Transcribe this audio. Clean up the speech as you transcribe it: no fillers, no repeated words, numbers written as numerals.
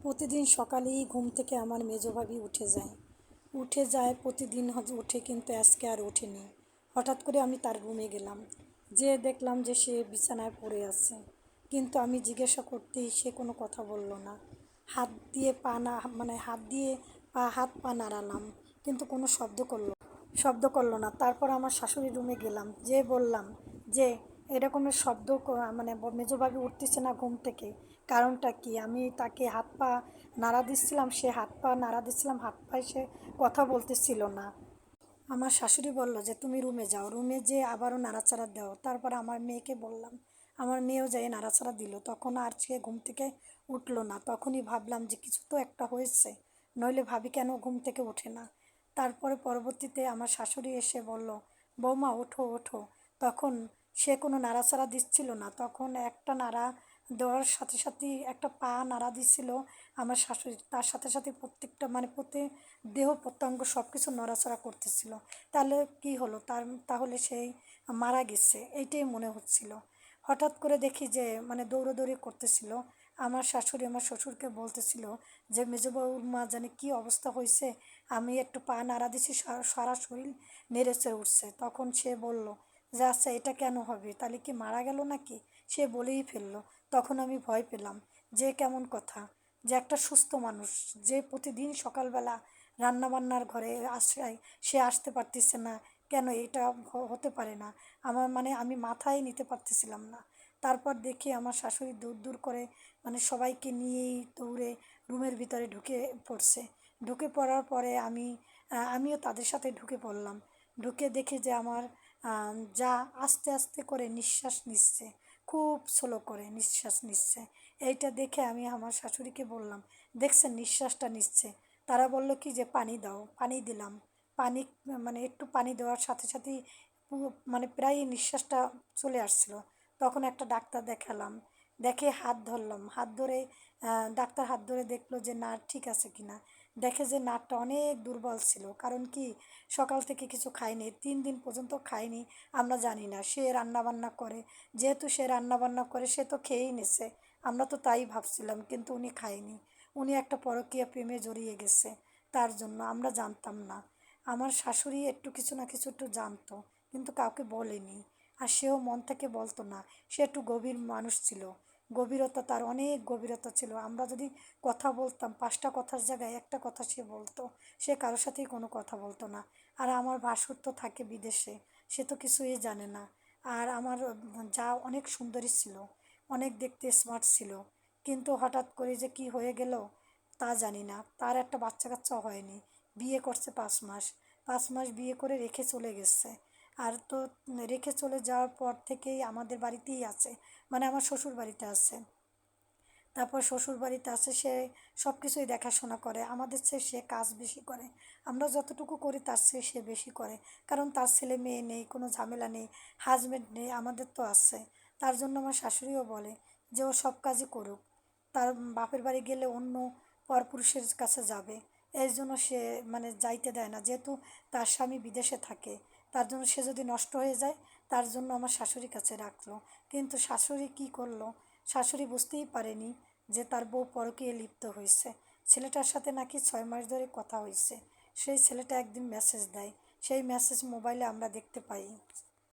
প্রতিদিন সকালেই ঘুম থেকে আমার মেজো ভাবি উঠে যায় প্রতিদিন ওঠে, কিন্তু আজকে আর ওঠেনি। হঠাৎ করে আমি তার রুমে গেলাম, যে দেখলাম যে সে বিছানায় পড়ে আছে। কিন্তু আমি জিজ্ঞাসা করতেই সে কোনো কথা বলল না। হাত দিয়ে পা না মানে হাত দিয়ে হাত পা নাড়ালাম, কিন্তু কোনো শব্দ করলো না। তারপর আমার শাশুড়ির রুমে গেলাম, যে বললাম যে এরকমের শব্দ মানে মেজোভাবে উঠতেছে না ঘুম থেকে, কারণটা কি? আমি তাকে হাত পা নাড়া দিচ্ছিলাম, সে হাত পা নাড়া দিচ্ছিলাম, হাত পায়ে সে কথা বলতেছিল না। আমার শাশুড়ি বলল যে তুমি রুমে যাও, রুমে যেয়ে আবারও নাড়াচাড়া দাও। তারপর আমার মেয়েকে বললাম, আমার মেয়েও যাই নাড়াচাড়া দিল, তখন আর সে ঘুম থেকে উঠলো না। তখনই ভাবলাম যে কিছু তো একটা হয়েছে, নইলে ভাবি কেন ঘুম থেকে ওঠে না। তারপরে পরবর্তীতে আমার শাশুড়ি এসে বলল, বৌমা ওঠো ওঠো। তখন সে কোনো নাড়াচাড়া দিচ্ছিল না, তখন একটা নাড়া দেওয়ার সাথে সাথেই একটা পা নাড়া দিচ্ছিল আমার শাশুড়ি, তার সাথে সাথে প্রত্যেকটা মানে দেহ প্রত্যঙ্গ সব কিছু নড়াচড়া করতেছিল। তাহলে কি হলো, তাহলে সেই মারা গেছে এইটাই মনে হচ্ছিল। হঠাৎ করে দেখি যে মানে দৌড়োদৌড়ি করতেছিল। আমার শাশুড়ি আমার শ্বশুরকে বলতেছিল যে মেজবাবুর মা জানি কি অবস্থা হয়েছে, আমি একটু পা নাড়া দিছি, সারা শরীর নেড়েচে উঠছে। তখন সে বলল যে আচ্ছা এটা কেন হবে, তাহলে কি মারা গেল নাকি? সে বলেই ফেললো। তখন আমি ভয় পেলাম, যে কেমন কথা, যে একটা সুস্থ মানুষ, যে প্রতিদিন সকালবেলা রান্নাবান্নার ঘরে আশ্রয়, সে আসতে পারতেছে না কেন? এটা হতে পারে না। আমার মানে আমি মাথায় নিতে পারতেছিলাম না। তারপর দেখি আমার শাশুড়ি দূর দূর করে মানে সবাইকে নিয়েই দৌড়ে রুমের ভিতরে ঢুকে পড়ছে। ঢুকে পড়ার পরে আমিও তাদের সাথে ঢুকে পড়লাম। ঢুকে দেখি যে আমার যা আস্তে আস্তে করে নিঃশ্বাস নিচ্ছে, খুব স্লো করে নিঃশ্বাস নিচ্ছে। এইটা দেখে আমি আমার শাশুড়িকে বললাম, দেখছেন নিঃশ্বাসটা নিচ্ছে? তারা বলল কি যে পানি দাও, পানি দিলাম। পানি মানে একটু পানি দেওয়ার সাথে সাথেই মানে প্রায় নিঃশ্বাসটা চলে আসছিল। তখন একটা ডাক্তার দেখালাম, দেখে হাত ধরলাম, হাত ধরে ডাক্তার হাত ধরে দেখলো যে নার্ভ ঠিক আছে কিনা। দেখে যে নার্ভটা অনেক দুর্বল ছিল, কারণ কি সকাল থেকে কিছু খায়নি, 3 দিন পর্যন্ত খায়নি। আমরা জানি না সে রান্নাবান্না করে, যেহেতু সে রান্নাবান্না করে সে তো খেয়েই নিছে। আমরা তো তাই ভাবছিলাম, কিন্তু উনি খায়নি। উনি একটা পরকীয়া প্রেমে জড়িয়ে গেছে, তার জন্য আমরা জানতাম না। আমার শাশুড়ি একটু কিছু না কিছু একটু জানতো, কিন্তু কাউকে বলেনি। আর সেও মন থেকে বলতো না। সে একটু গভীর মানুষ ছিল, গভীরতা, তার অনেক গভীরতা ছিল। আমরা যদি কথা বলতাম, 5টা কথার জায়গায় একটা কথা সে বলতো। সে কারোর সাথেই কোনো কথা বলতো না। আর আমার ভাসুর তো থাকে বিদেশে, সে তো কিছুই জানে না। আর আমার যা অনেক সুন্দরী ছিল, অনেক দেখতে স্মার্ট ছিল, কিন্তু হঠাৎ করে যে কি হয়ে গেল তা জানি না। তার একটা বাচ্চা কাচ্চা হয়নি, বিয়ে করছে 5 মাস, 5 মাস বিয়ে করে রেখে চলে গেছে। আর তো রেখে চলে যাওয়ার পর থেকেই আমাদের বাড়িতেই আছে, মানে আমার শ্বশুর বাড়িতে আছে। তারপর শ্বশুর বাড়িতে আছে, সে সব কিছুই দেখাশোনা করে, আমাদের চেয়ে সে কাজ বেশি করে। আমরা যতটুকু করি তার চেয়ে সে বেশি করে, কারণ তার ছেলে মেয়ে নেই, কোনো ঝামেলা নেই, হাজবেন্ড নেই, আমাদের তো আছে। তার জন্য আমার শাশুড়িও বলে যে ও সব কাজই করুক, তার বাপের বাড়ি গেলে অন্য পরপুরুষের কাছে যাবে। এই জন্য সে মানে যাইতে দেয় না, যেহেতু তার স্বামী বিদেশে থাকে। তার জন্য সে যদি নষ্ট হয়ে যায়, তার জন্য আমার শাশুড়ির কাছে রাখলো। কিন্তু শাশুড়ি কি করলো, শাশুড়ি বুঝতেই পারেনি যে তার বউ পরকীয়ায় লিপ্ত হয়েছে। ছেলেটার সাথে নাকি 6 মাস ধরে কথা হয়েছে। সেই ছেলেটা একদিন মেসেজ দেয়, সেই মেসেজ মোবাইলে আমরা দেখতে পাই।